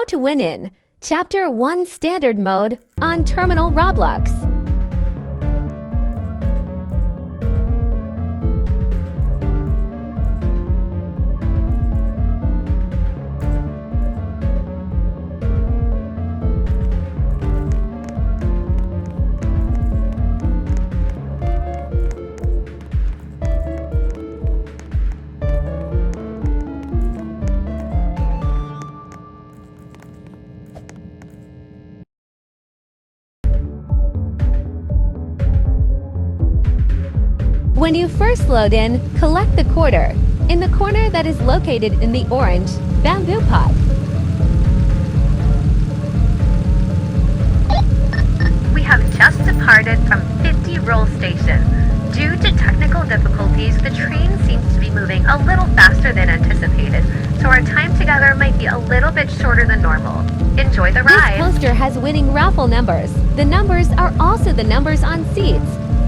How to win in Chapter 1 Standard Mode on Terminal Roblox. When you first load in, collect the quarter in the corner that is located in the orange bamboo pot. We have just departed from 50 Roll Station. Due to technical difficulties, the train seems to be moving a little faster than anticipated, so our time together might be a little bit shorter than normal. Enjoy the ride! This poster has winning raffle numbers. The numbers are also the numbers on seats.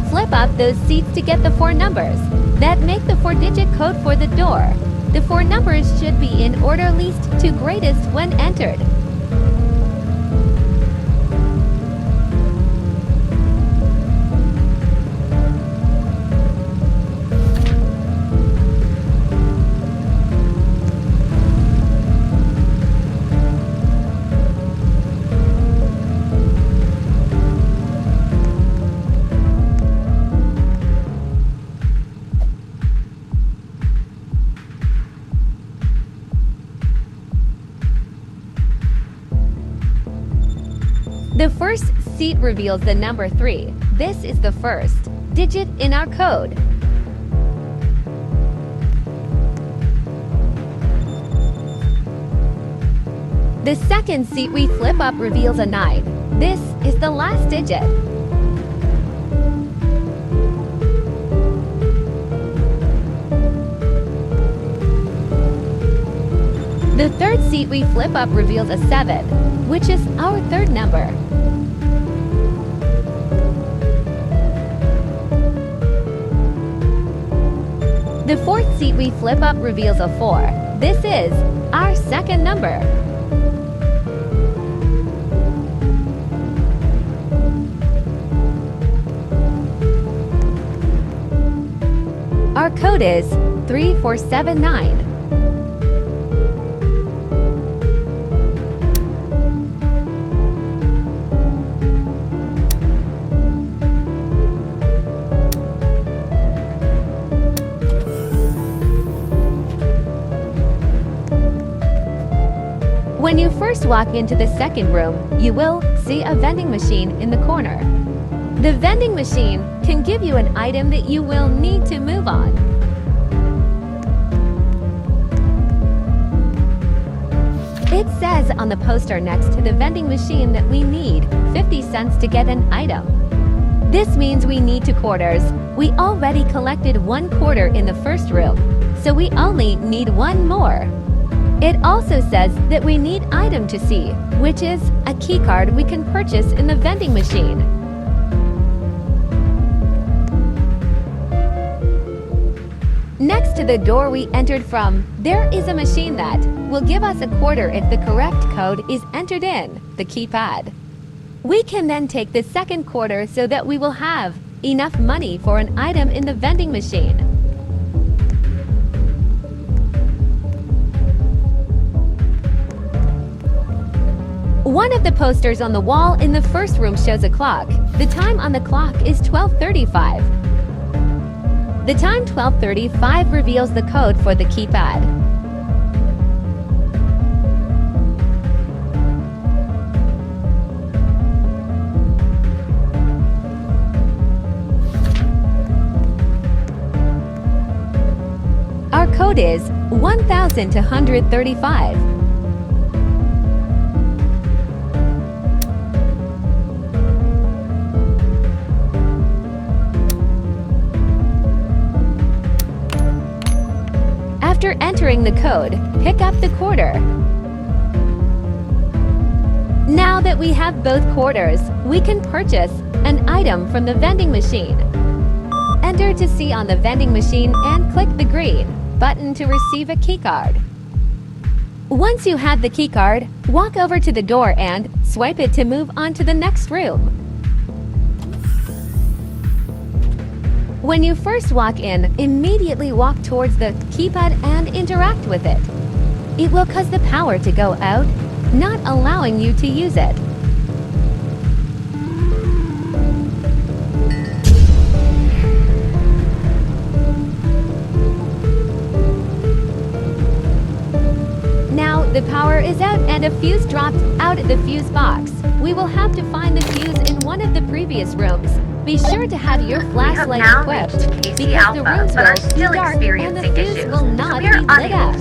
Flip up those seats to get the 4 numbers that make the 4-digit code for the door. The 4 numbers should be in order least to greatest when entered. The first seat reveals the number 3. This is the first digit in our code. The second seat we flip up reveals a 9. This is the last digit. The third seat we flip up reveals a 7, which is our third number. The fourth seat we flip up reveals a 4. This is our second number. Our code is 3479. When you first walk into the second room, you will see a vending machine in the corner. The vending machine can give you an item that you will need to move on. It says on the poster next to the vending machine that we need 50 cents to get an item. This means we need 2 quarters. We already collected 1 quarter in the first room, so we only need 1 more. It also says that we need item to see, which is a key card we can purchase in the vending machine. Next to the door we entered from, there is a machine that will give us a quarter if the correct code is entered in the keypad. We can then take the second quarter so that we will have enough money for an item in the vending machine. One of the posters on the wall in the first room shows a clock. The time on the clock is 12:35. The time 12:35 reveals the code for the keypad. Our code is 1235. After entering the code, pick up the quarter. Now that we have both quarters, we can purchase an item from the vending machine. Enter to see on the vending machine and click the green button to receive a keycard. Once you have the keycard, walk over to the door and swipe it to move on to the next room. When you first walk in, immediately walk towards the keypad and interact with it. It will cause the power to go out, not allowing you to use it. Now the power is out and a fuse dropped out of the fuse box. We will have to find the fuse in one of the previous rooms. Be sure to have your flashlight equipped because the rooms will be dark and the fuse will not be lit up.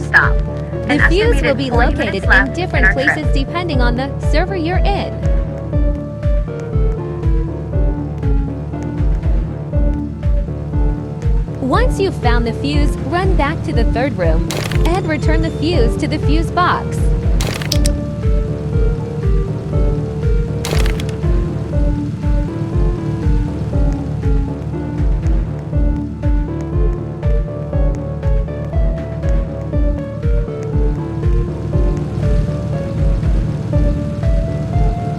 The fuse will be located in different places depending on the server you're in. Once you've found the fuse, run back to the third room and return the fuse to the fuse box.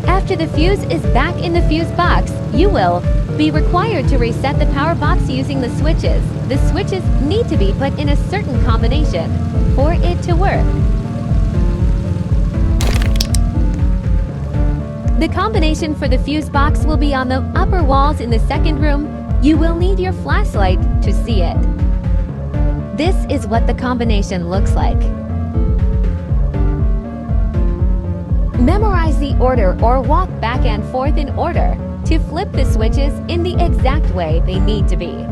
After the fuse is back in the fuse box, you will be required to reset the power box using the switches. The switches need to be put in a certain combination for it to work. The combination for the fuse box will be on the upper walls in the second room. You will need your flashlight to see it. This is what the combination looks like. Memorize the order or walk back and forth in order to flip the switches in the exact way they need to be.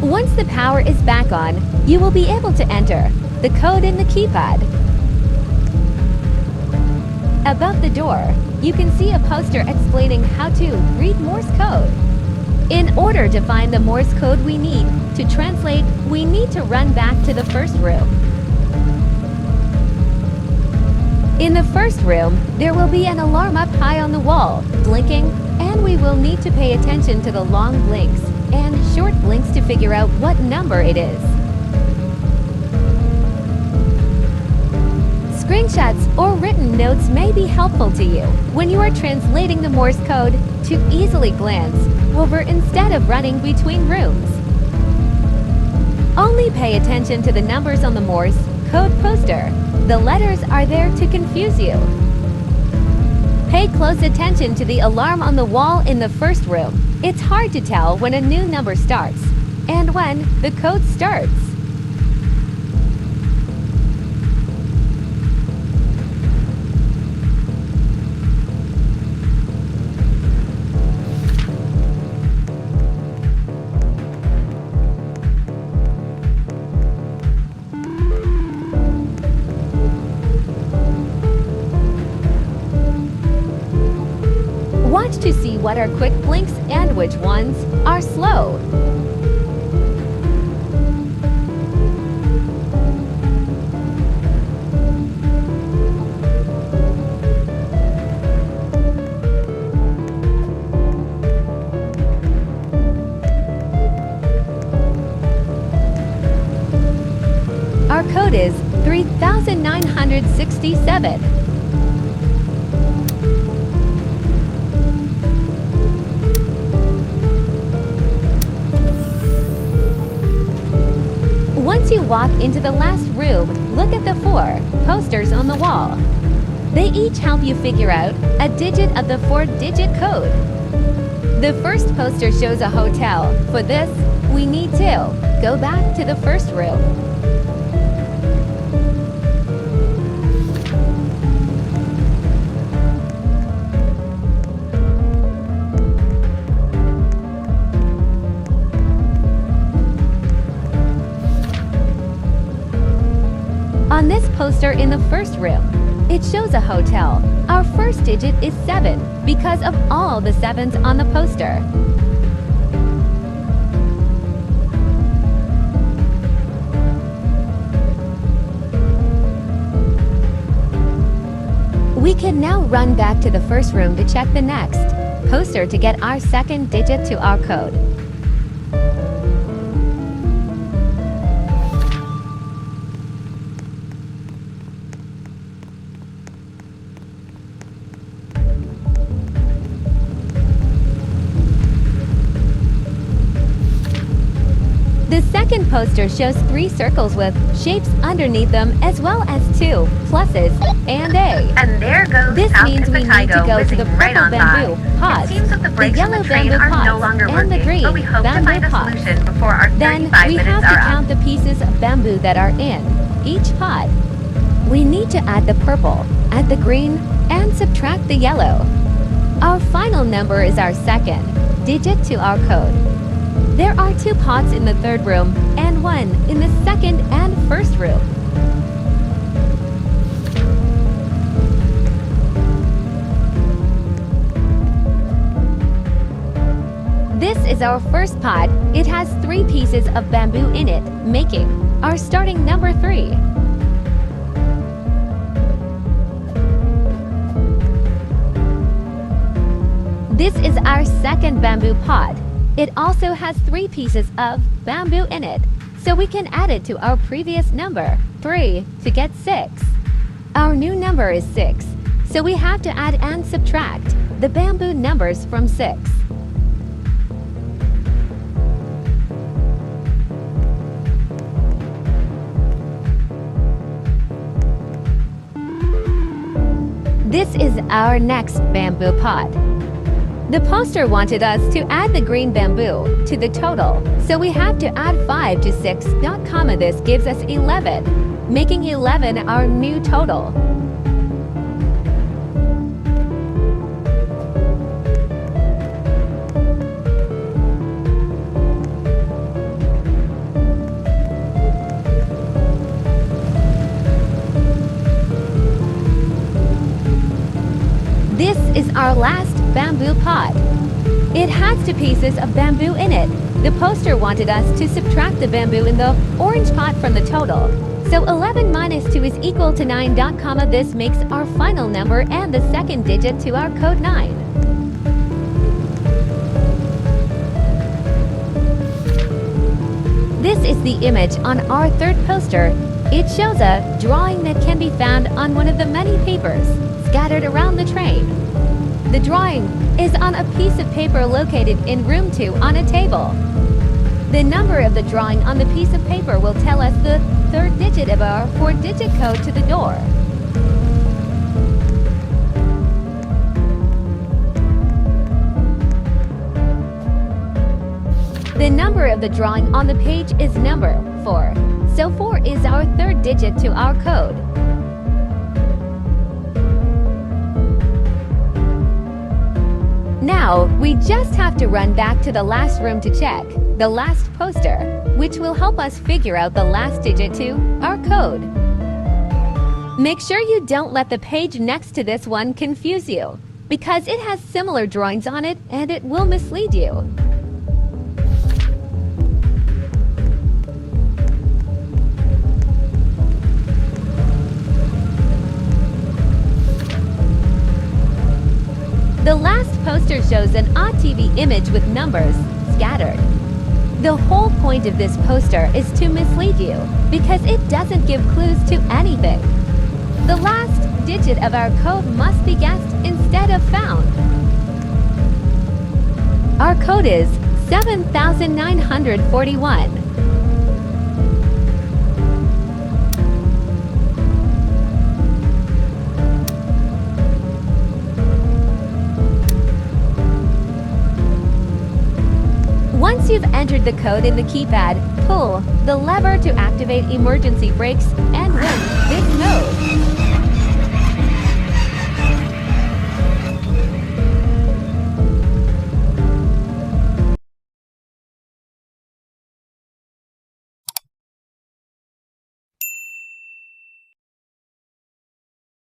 Once the power is back on, you will be able to enter the code in the keypad. Above the door, you can see a poster explaining how to read Morse code. In order to find the Morse code we need to translate, we need to run back to the first room. In the first room, there will be an alarm up high on the wall, blinking, and we will need to pay attention to the long blinks and short blinks to figure out what number it is. Screenshots or written notes may be helpful to you when you are translating the Morse code to easily glance over instead of running between rooms. Only pay attention to the numbers on the Morse code poster. The letters are there to confuse you. Pay close attention to the alarm on the wall in the first room. It's hard to tell when a new number starts and when the code starts. Watch to see what are quick blinks and which ones are slow. Our code is 3967. Once you walk into the last room, look at the 4 posters on the wall. They each help you figure out a digit of the 4-digit code. The first poster shows a hotel. For this, we need to go back to the first room. On this poster in the first room, It shows a hotel. Our first digit is 7 because of all the 7s on the poster. We can now run back to the first room to check the next poster to get our second digit to our code. The second poster shows 3 circles with shapes underneath them as well as 2 pluses and A. And there goes This South means we need to go to the right purple on bamboo by. pods, It seems that the the brakes on yellow the train bamboo are no pods, longer and working, the green but we hope to bamboo find a pods. solution before our Then 35 we minutes have to are up. count the pieces of bamboo that are in each pod. We need to add the purple, add the green, and subtract the yellow. Our final number is our second digit to our code. There are 2 pots in the third room and 1 in the second and first room. This is our first pot. It has 3 pieces of bamboo in it, making our starting number 3. This is our second bamboo pot. It also has 3 pieces of bamboo in it, so we can add it to our previous number, 3, to get 6. Our new number is 6, so we have to add and subtract the bamboo numbers from 6. This is our next bamboo pot. The poster wanted us to add the green bamboo to the total, so we have to add 5 to 6, not comma. This gives us 11, making 11 our new total. This is our last bamboo pot. It has 2 pieces of bamboo in it. The poster wanted us to subtract the bamboo in the orange pot from the total. So 11 minus 2 is equal to 9, dot comma. This makes our final number and the second digit to our code 9. This is the image on our third poster. It shows a drawing that can be found on one of the many papers scattered around the train. The drawing is on a piece of paper located in room 2 on a table. The number of the drawing on the piece of paper will tell us the third digit of our 4-digit code to the door. The number of the drawing on the page is number 4, so 4 is our third digit to our code. Now, we just have to run back to the last room to check the last poster, which will help us figure out the last digit to our code. Make sure you don't let the page next to this one confuse you, because it has similar drawings on it and it will mislead you. The last poster shows an odd TV image with numbers scattered. The whole point of this poster is to mislead you, because it doesn't give clues to anything. The last digit of our code must be guessed instead of found. Our code is 7941. Once you've entered the code in the keypad, pull the lever to activate emergency brakes and win this mode.